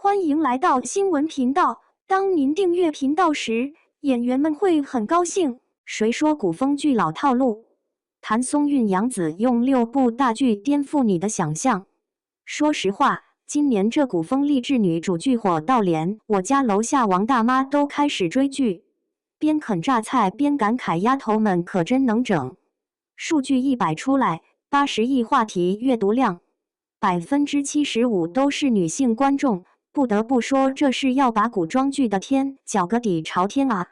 欢迎来到新闻频道。当您订阅频道时，演员们会很高兴。谁说古风剧老套路？谭松韵、杨紫用6部大剧颠覆你的想象。说实话，今年这古风励志女主剧火到连我家楼下王大妈都开始追剧，边啃榨菜边感慨丫头们可真能整。数据一摆出来，80亿话题阅读量，75%都是女性观众。不得不说，这是要把古装剧的天搅个底朝天啊！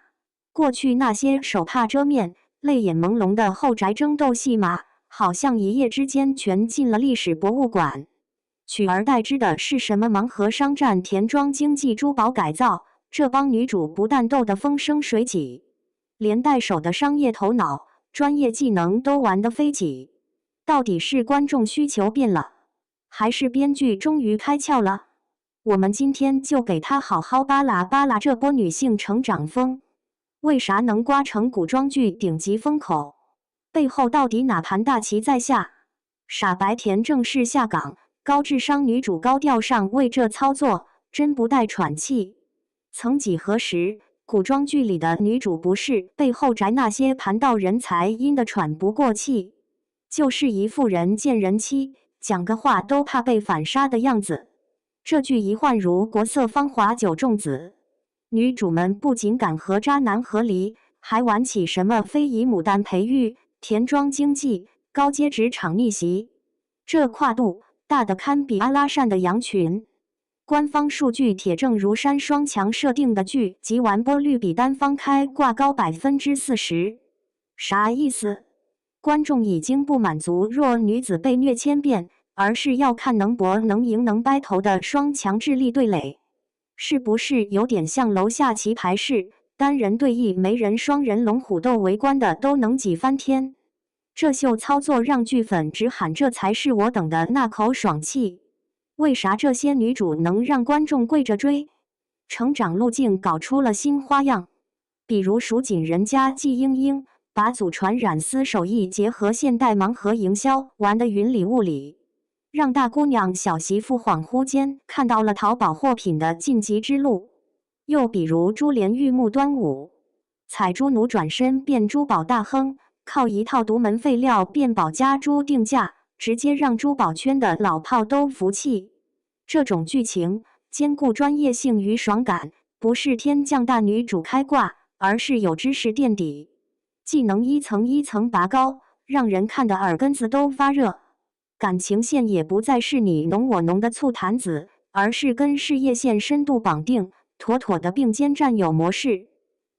过去那些手帕遮面、泪眼朦胧的后宅争斗戏码，好像一夜之间全进了历史博物馆。取而代之的是什么盲盒商战、田庄经济、珠宝改造，这帮女主不但斗得风生水起，连带手的商业头脑、专业技能都玩得飞起。到底是观众需求变了，还是编剧终于开窍了？我们今天就给他好好扒拉扒拉这波女性成长风，为啥能刮成古装剧顶级风口？背后到底哪盘大棋在下？傻白甜正式下岗，高智商女主高调上位，这操作真不带喘气。曾几何时，古装剧里的女主不是被后宅那些盘道人才阴得喘不过气，就是一副人见人欺，讲个话都怕被反杀的样子。这剧一换如国色芳华九重紫，女主们不仅敢和渣男和离，还玩起什么非遗牡丹培育、田庄经济、高阶职场逆袭，这跨度大得堪比阿拉善的羊群。官方数据铁证如山，双强设定的剧集完播率比单方开挂高40%。啥意思？观众已经不满足弱女子被虐千遍，而是要看能搏能赢能掰头的双强智力对垒，是不是有点像楼下棋牌室，单人对弈没人，双人龙虎斗，围观的都能挤翻天？这秀操作让剧粉直喊这才是我等的那口爽气。为啥这些女主能让观众跪着追？成长路径搞出了新花样，比如蜀锦人家季英英把祖传染丝手艺结合现代盲盒营销，玩得云里雾里，让大姑娘小媳妇恍惚间看到了淘宝货品的晋级之路。又比如珠帘玉幕端午，采珠奴转身变珠宝大亨，靠一套独门废料变宝加珠定价，直接让珠宝圈的老炮都服气。这种剧情兼顾专业性与爽感，不是天降大女主开挂，而是有知识垫底，技能一层一层拔高，让人看得耳根子都发热。感情线也不再是你侬我侬的醋坛子，而是跟事业线深度绑定，妥妥的并肩战友模式。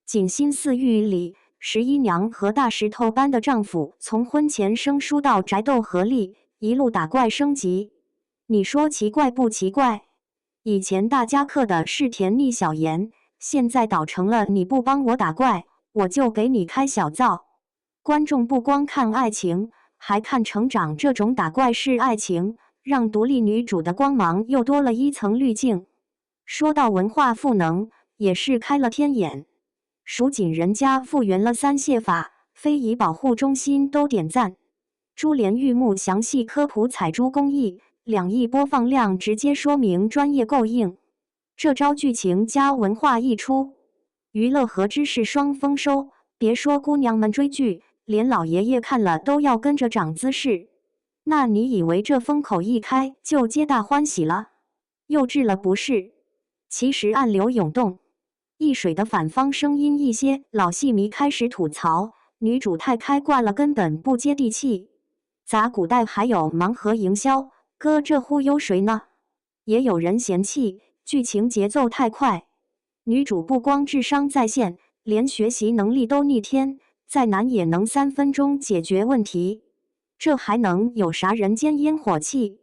锦心似玉里，11娘和大石头般的丈夫从婚前生疏到宅斗合力，一路打怪升级。你说奇怪不奇怪？以前大家嗑的是甜腻小盐，现在倒成了你不帮我打怪，我就给你开小灶。观众不光看爱情，还看成长，这种打怪式爱情，让独立女主的光芒又多了一层滤镜。说到文化赋能，也是开了天眼。蜀锦人家复原了3谢法，非遗保护中心都点赞。珠帘玉幕详细科普采珠工艺，2亿播放量直接说明专业够硬。这招剧情加文化一出，娱乐和知识双丰收。别说姑娘们追剧，连老爷爷看了都要跟着长姿势。那你以为这风口一开就皆大欢喜了？幼稚了不是？其实暗流涌动。易水的反方声音，一些老戏迷开始吐槽，女主太开挂了，根本不接地气。咋古代还有盲盒营销？哥这忽悠谁呢？也有人嫌弃剧情节奏太快，女主不光智商在线，连学习能力都逆天，再难也能3分钟解决问题，这还能有啥人间烟火气？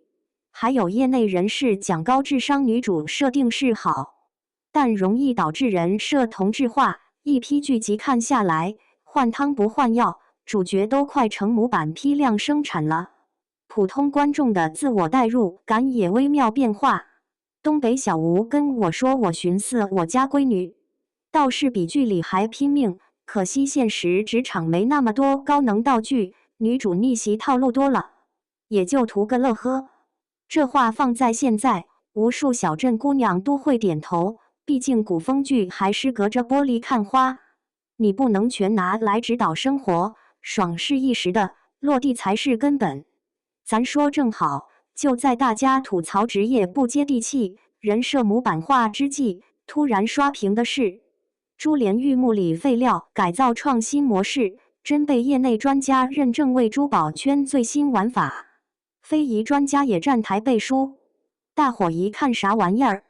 还有业内人士讲高智商女主设定是好，但容易导致人设同质化，一批剧集看下来，换汤不换药，主角都快成模板批量生产了，普通观众的自我代入感也微妙变化。东北小吴跟我说，我寻思我家闺女倒是比剧里还拼命，可惜现实职场没那么多高能道具，女主逆袭套路多了，也就图个乐呵。这话放在现在，无数小镇姑娘都会点头，毕竟古风剧还是隔着玻璃看花，你不能全拿来指导生活，爽是一时的，落地才是根本。咱说正好，就在大家吐槽职业不接地气、人设模板化之际，突然刷屏的是珠帘玉幕里废料改造创新模式，真被业内专家认证为珠宝圈最新玩法。非遗专家也站台背书，大伙一看啥玩意儿？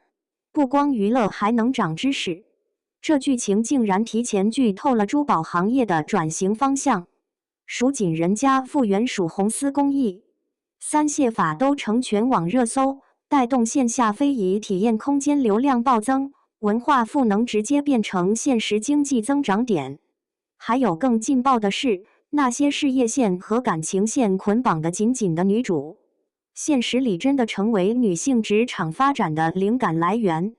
不光娱乐，还能长知识。这剧情竟然提前剧透了珠宝行业的转型方向，蜀锦人家复原蜀红丝工艺，三谢法都成全网热搜，带动线下非遗体验空间流量暴增，文化赋能直接变成现实经济增长点。还有更劲爆的是，那些事业线和感情线捆绑得紧紧的女主，现实里真的成为女性职场发展的灵感来源。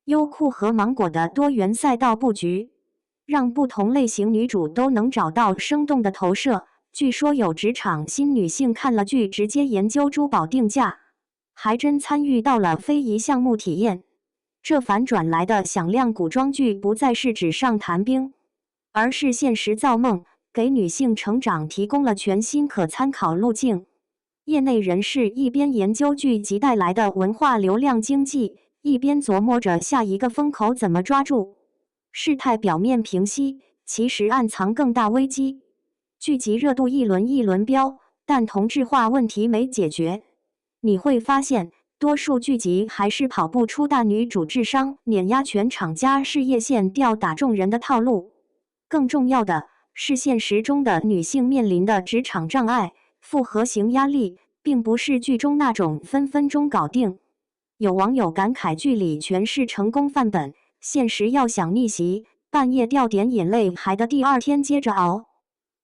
优酷和芒果的多元赛道布局，让不同类型女主都能找到生动的投射。据说有职场新女性看了剧直接研究珠宝定价，还真参与到了非遗项目体验。这反转来的响亮古装剧不再是纸上谈兵，而是现实造梦，给女性成长提供了全新可参考路径。业内人士一边研究剧集带来的文化流量经济，一边琢磨着下一个风口怎么抓住。事态表面平息，其实暗藏更大危机。剧集热度一轮一轮飙，但同质化问题没解决。你会发现，多数剧集还是跑不出大女主智商碾压全场加事业线吊打众人的套路。更重要的是，现实中的女性面临的职场障碍、复合型压力，并不是剧中那种分分钟搞定。有网友感慨，剧里全是成功范本，现实要想逆袭，半夜掉点眼泪还得第二天接着熬。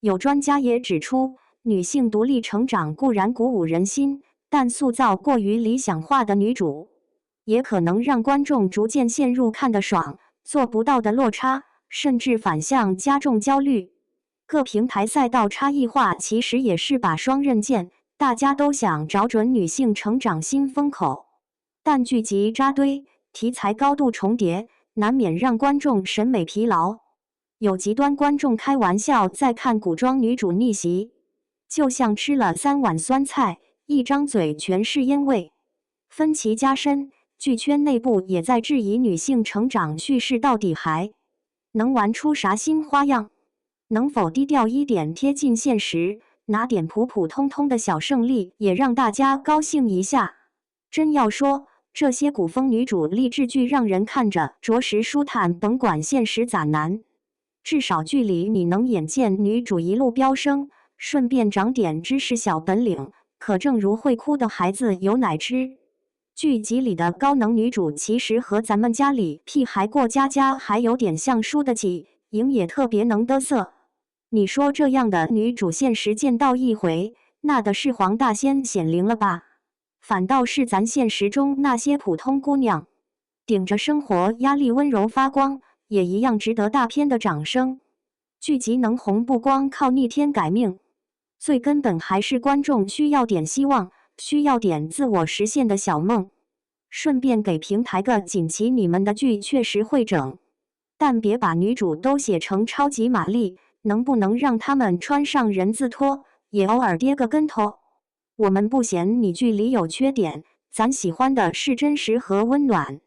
有专家也指出，女性独立成长固然鼓舞人心，但塑造过于理想化的女主，也可能让观众逐渐陷入看得爽，做不到的落差，甚至反向加重焦虑。各平台赛道差异化其实也是把双刃剑，大家都想找准女性成长新风口，但剧集扎堆，题材高度重叠，难免让观众审美疲劳。有极端观众开玩笑，在看古装女主逆袭，就像吃了3碗酸菜，一张嘴全是烟味。分歧加深，剧圈内部也在质疑女性成长叙事到底还能玩出啥新花样？能否低调一点，贴近现实，拿点普普通通的小胜利，也让大家高兴一下？真要说，这些古风女主励志剧让人看着着实舒坦，甭管现实咋难，至少剧里你能眼见女主一路飙升，顺便长点知识小本领，可正如会哭的孩子有奶吃。剧集里的高能女主其实和咱们家里屁孩过家家还有点像，输得起，赢也特别能嘚瑟。你说这样的女主现实见到一回，那的是黄大仙显灵了吧？反倒是咱现实中那些普通姑娘，顶着生活压力温柔发光，也一样值得大片的掌声。剧集能红不光靠逆天改命，最根本还是观众需要点希望，需要点自我实现的小梦。顺便给平台个锦旗，你们的剧确实会整，但别把女主都写成超级玛丽，能不能让他们穿上人字拖，也偶尔跌个跟头？我们不嫌你剧里有缺点，咱喜欢的是真实和温暖。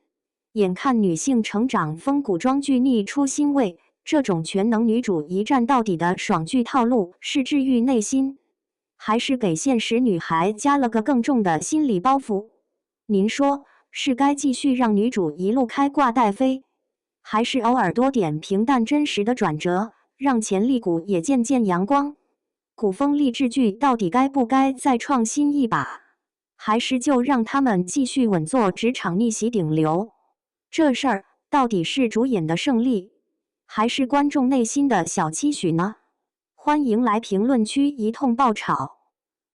眼看女性成长风古装剧逆出新味，这种全能女主一战到底的爽剧套路是治愈内心，还是给现实女孩加了个更重的心理包袱？您说是该继续让女主一路开挂带飞，还是偶尔多点平淡真实的转折，让潜力股也渐渐阳光？古风励志剧到底该不该再创新一把，还是就让他们继续稳坐职场逆袭顶流？这事儿到底是主演的胜利，还是观众内心的小期许呢？欢迎来评论区一通爆炒。